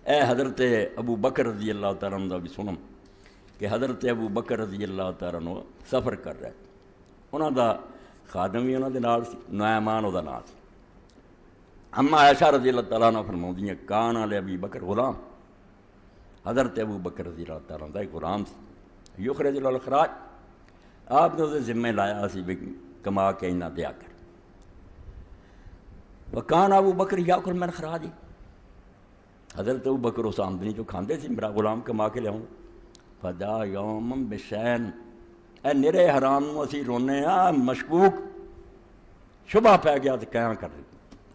اے حضرت ابو بکر رضی اللہ تعالیٰ عنہ دا بھی سنم کہ حضرت ابو بکر رضی اللہ تعالیٰ عنہ سفر کر رہے، انہوں دا خادم بھی انہوں دے نال سی، نعمان دا نام سی۔ اما عائشہ رضی اللہ تعالیٰ عنہ فرماؤندی ہیں کان علی ابی بکر غلام، حضرت ابو بکر رضی اللہ تعالیٰ عنہ دا ایک غلام سی، یخرج الاخراج، آپ نے اسے ذمہ لایا سی بھی کما کے انہاں دیا کر۔ وکان ابو بکر یاکل من خراج، حضرت ابو بکر اس آمدنی جو کھاندے سی، میرا غلام کما کے لیاؤں۔ فجا یوم بشین، اے نرے حرام نو اسی رونے ہاں، مشکوک شبہ پہ گیا تو کیاں کر دی۔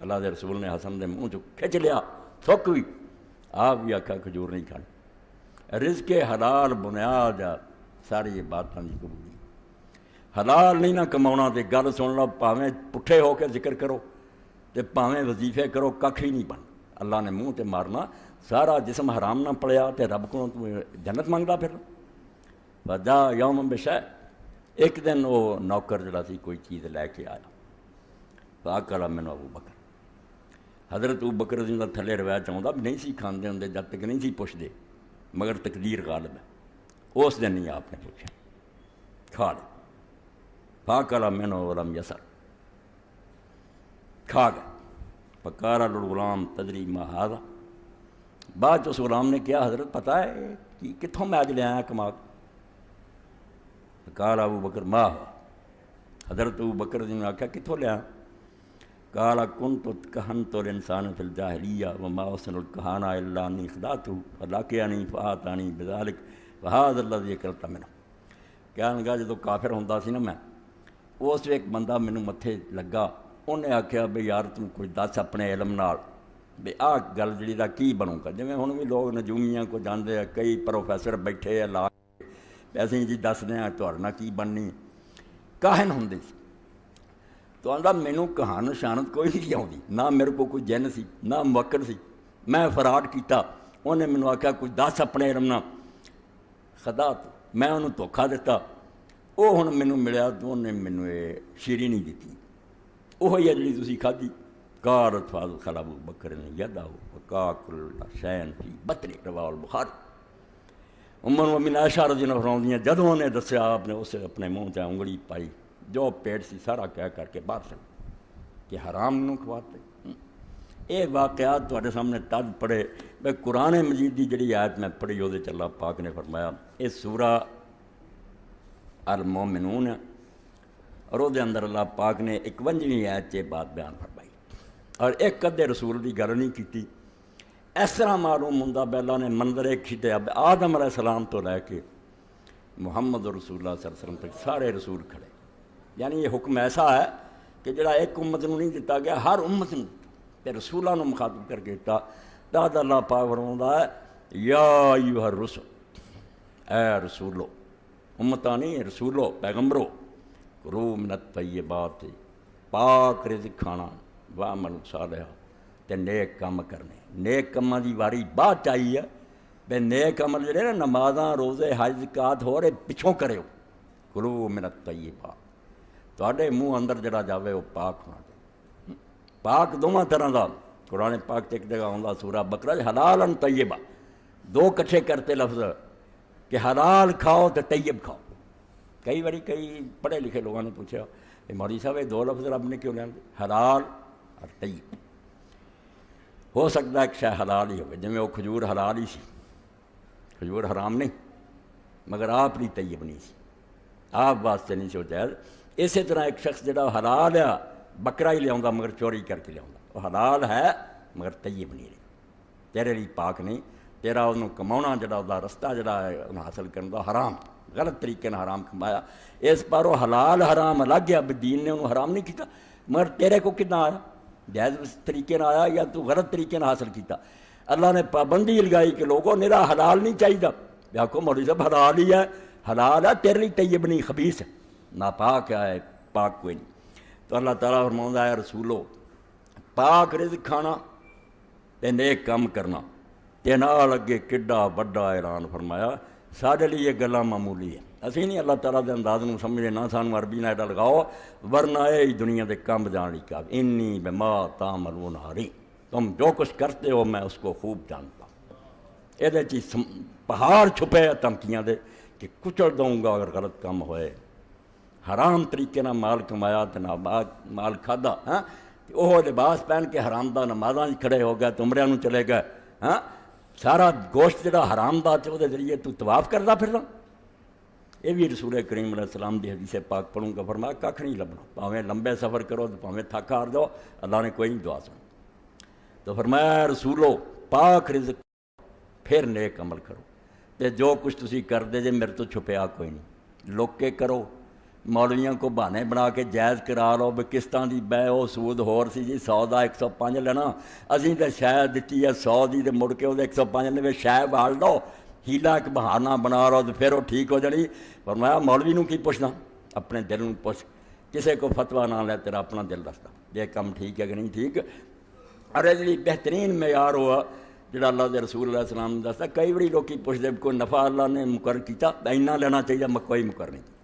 اللہ دے رسول نے حسن دے منہ جو کھچ لیا، تھک بھی، آپ بھی آکھا کھجور نہیں کھانے۔ رزق حلال بنیاد ساری یہ باتاں دی قبولی، حلال نہیں نہ کماؤنا تے گل سن لو، پاویں پٹھے ہو کے ذکر کرو تے پاویں وظیفے کرو، ککھ ہی نہیں بن۔ اللہ نے منہ تے مارنا، سارا جسم حرام نہ پڑیا تے رب کو جنت منگدا پھر۔ وجا یوم بشے، ایک دن وہ نوکر جڑا سی کوئی چیز لے کے آیا، فاکل منہ ابو بکر، حضرت ابو بکر رضی اللہ تھلے روایت آؤندا بھی نہیں سی کھاندے ہوندے جب تک نہیں سی پوچھدے، مگر تقدیر غالب ہے، اس دن نہیں آپ نے پوچھا، کھا لے۔ فاکل منہ ولم یسر، کھا گئے۔ فقال الغلام تدری ما ھذا، بعد اس غلام نے کیا حضرت پتہ ہے کہ کتھوں میں آج لے آیا کما کے؟ فقال ابو بکر ما ہوا، حضرت ابو بکر نے آکھا کتھوں لے آیا؟ قال كنت كهنت الانسان في الجاهليه وما حسن الكهانه الا اني خدعته فلاقيني فاتاني بذلك وهذا الذي اكلت منه۔ کہنے لگا جدو کافر ہوندا سی نا میں، اس ایک بندہ مینوں متھے لگا، انہیں آکھیا بھی یار تم کچھ دس اپنے علم نال بھی آہ گل جڑی دا کی بنوں گا، جویں ہن بھی لوگ نجومیاں کو جاندے ہیں، کئی پروفیسر بیٹھے ہیں لا پیسے جی دس دیں تہاڈے نال کی بننی، کاہن ہوندے سی۔ تو آندا مینوں کہان شانت کوئی نہیں آؤندی، نہ میرے کو کوئی جن سی نہ موکل سی، میں فراڈ کیتا، انہیں مینوں آکھیا کچھ دس اپنے علم نال، خدات میں انہوں دھوکھا دیتا، وہ ہن مینوں ملیا تو انہیں مینوں یہ شیری نہیں دیتی، وہی ہے جڑی تسی کھادی۔ قالت فادخل ابو بکر یدہ وقع کل شین فی بطنی، رواہ البخاری۔ ام المؤمنین عائشہ رضی اللہ عنہا فرماؤندی ہیں جدوں نے دسیا آپ نے اسے اپنے منہ تے انگلی پائی، جو پیٹ سی سارا کہہ کر کے باہر چل کہ حرام نو کھواتے۔ یہ واقعات تواڈے سامنے تد پڑھے میں قرآن مجید دی جڑی آیت میں پڑھی وہ اللہ پاک نے فرمایا، یہ سورہ المومنون ہے، اور وہ اندر اللہ پاک نے 51ویں آیت چ بات بیان فرمائی، اور ایک ادے رسول دی گل نہیں کیتی۔ اس طرح معلوم ہوندا بھی اللہ نے منظر ایک کھٹیا، آدم علیہ السلام تو لے کے محمد رسول اللہ صلی اللہ علیہ وسلم تک سارے رسول کھڑے، یعنی یہ حکم ایسا ہے کہ جڑا ایک امت نو نہیں دیتا گیا، ہر امت نو تے رسولاں نو مخاطب کر کے دیتا۔ تحت اللہ پاک فرماوندا ہے یا ایھا الرسل، اے رسولو، امتاں نہیں رسولو پیغمبرو، کلوا من الطیبات، پاک رزق کھانا، واعملوا صالحا، تے نیک کام کرنے۔ نیک کاماں دی واری بعد چاہیے ہے، بے نیک عمل جڑے نا نمازاں روزے حج زکات ہو رہے پچھوں کریو، کلوا من الطیبات، تواڈے منہ اندر جڑا جاوے وہ پاک ہونا چاہیے۔ پاک دونوں طرح دا قرآن پاک تے ایک جگہ آਉਂਦਾ سورہ بقرہ حلال طیبہ، دو کٹھے کرتے لفظ کہ حلال کھاؤ تے طیب کھاؤ۔ کئی باری کئی پڑھے لکھے لوگوں نے پوچھا کہ مولوی صاحب یہ دو لفظ رب نے کیوں لے آندے، حلال اور طیب؟ ہو سکتا ہے ایک شے حلال ہی ہوئے، جویں وہ کھجور حلال ہی سی، کھجور حرام نہیں، مگر آپ لی طیب نہیں سی، آپ واسطے نہیں سی جائز۔ اسی طرح ایک شخص جڑا حلال ہے بکرا ہی لیا مگر چوری کر کے لیا، وہ حلال ہے مگر طیب نہیں رہی، تیرے لیے پاک نہیں، تیرا انہوں کماؤنا جڑا دا رستہ جڑا ہے انہوں حاصل کرنے دا حرام، غلط طریقے نے حرام کمایا، اس پر وہ حلال حرام الگ ہے، دین نے انہوں حرام نہیں کیتا، مگر تیرے کو کتنا آیا، جائز طریقے نہ آیا یا تو غلط طریقے نہ حاصل کیتا۔ اللہ نے پابندی لگائی کہ لوگوں میرا حلال نہیں چاہیے، دیکھو مولوی صاحب حلال ہی ہے، حلال ہے تیرے لیے طیب نہیں، خبیث ہے، ناپاک ہے، پاک کوئی نہیں۔ تو اللہ تعالیٰ فرماؤندا ہے رسولو، پاک رزق کھانا تے نیک کام کرنا، تے نال اگے کڈا بڑا اعلان فرمایا، سارے لیے یہ گلاں معمولی ہے، اسی نہیں اللہ تعالیٰ دے انداز نوں سمجھے، نہ سانوں عربی نہ ایڈا لگاؤ، ورنہ یہ دنیا دے کام جان لی کہ انی بما تعملون علیم، تم جو کچھ کرتے ہو میں اس کو خوب جانتا ہوں۔ یہ پہاڑ چھپے دھمکیاں دے کہ کچل دوں گا اگر غلط کام ہوئے، حرام طریقے نہ مال کمایا تو نہ مال کھادا، ہاں وہ لباس پہن کے حرام دا نمازاں کھڑے ہو گئے تو عمرے نوں چلے گئے، ہاں سارا گوشت جڑا حرام دا تے وہ ذریعے تو طواف کردا پھردا۔ یہ بھی رسول کریم علیہ السلام دی حدیث پاک پڑھوں گا، فرمایا کھ نہیں لبنا، پاویں لمبے سفر کرو تو پاویں تھک ہار جاؤ، اللہ نے کوئی نہیں دعا سنی۔ تو فرمایا رسولو پاک رزق پھر نیک عمل کرو، تے جو کچھ تسی کر دے جے میرے تو چھپیا کوئی نہیں، لوک کے کرو، مولویاں کو بہانے بنا کے جائز کرا لو بھی قسطاں دی بے او سود ہور سی جی 100 دا 105 لینا، اسی تے شاید دتی ہے 100 دی تے مڑ کے وہ 105 لے شاید بال دو، ہیلا ایک بہانہ بنا لو تو پھر وہ ٹھیک ہو جانی۔ فرمایا مولوی نوں کی پوچھنا، اپنے دل نوں پوچھ، کسے کو فتویٰ نہ لے، تیرا اپنا دل دستا یہ کام ٹھیک ہے کہ نہیں ٹھیک۔ اور یہ بہترین معیار ہوا جڑا اللہ دے رسول علیہ السلام نے دستا۔ کئی بڑی لوگ پوچھتے کوئی نفع اللہ نے مقرر کیتا اینا لینا چاہیے، کوئی مقرر نہیں،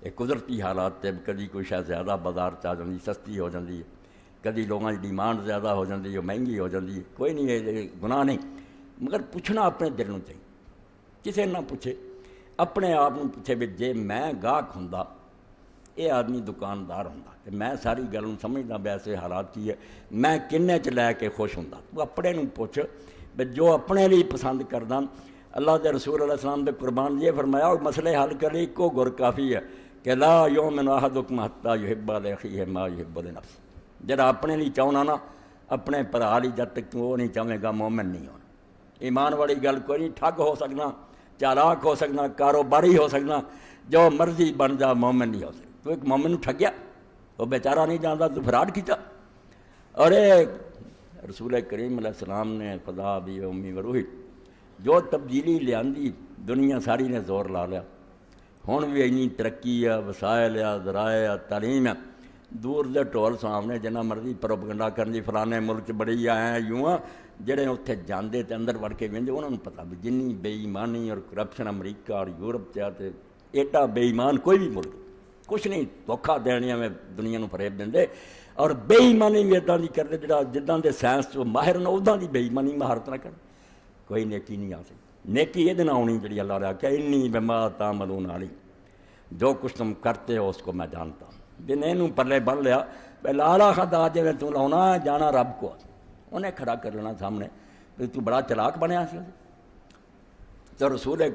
یہ قدرتی حالات تے کدی کوئی شاید زیادہ بازار چ آ جاتی سستی ہو جاتی ہے، کدی لوگوں کی ڈیمانڈ زیادہ ہو جاتی ہے مہنگی ہو جاتی ہے، کوئی نہیں یہ گناہ نہیں، مگر پوچھنا اپنے دل نوں چاہیے، کسے نہ پوچھے، اپنے آپ نوں پوچھے بھی جے میں گاہک ہوندا یہ آدمی دکاندار ہوندا تے میں ساری گل سمجھدا ویسے حالات کی ہے میں کنے چ لے کے خوش ہوندا، تو اپنے نوں پوچھ بھی جو اپنے لیے پسند کردا۔ اللہ دے رسول علیہ السلام دے قربان یہ فرمایا اور مسئلے حل کرے ایکو گر کافی ہے کہ لا یؤمن احدکم حتی یحب لاخیہ ما یحب لنفسہ، جڑا اپنے لیے چاہنا نا اپنے بھرا لیے جد تک وہ نہیں چاہے گا مومن نہیں ہونا۔ ایمان والی گل کوئی نہیں، ٹھگ ہو سکنا، چالاک ہو سکنا، کاروباری ہو سکنا، جو مرضی بن جا مومن نہیں ہو سکتا۔ تو ایک مومن نوں ٹھگیا، وہ بیچارہ نہیں جانتا تو فراڈ کیتا۔ اور رسول کریم علیہ السلام نے خدا بھی امی و روحی جو تبدیلی لیاندی دنیا ساری نے زور لا لیا، ہن بھی اینی ترقی ہے، وسائل ہے، ذرائع ہے، تعلیم ہے، دور دے ٹول سامنے جنہ مرضی پروپگنڈا کرنی فلانے ملک بڑی ہیں یوں آ، جڑے اتنے جاندے تے اندر وڑ کے ویندے انہوں نے پتہ بھی جنی بے ایمانی اور کرپشن امریکہ اور یورپ چ تے ایڈا بے ایمان کوئی بھی ملک کچھ نہیں، دھوکھا دینیاں میں دنیا نوں فریب دے، اور بے ایمانی بھی ادا دی کرتے جڑا جداں دے سائنس چ ماہر نے ادا دی بے ایمانی مہارت نہ کر، کوئی نیکی نہیں آ سکتی۔ نیکی یہ دن آنی جڑی اللہ نے آخیا انی بما تعملون علیم، جو کچھ تم کرتے ہو اس کو میں جانتا ہوں۔ جن اینوں پلے بن لیا لالا خدا جی تو لاؤنا جانا رب کو، انہیں کھڑا کر لینا سامنے تو بڑا چلاک بنیا سی۔ تو رسول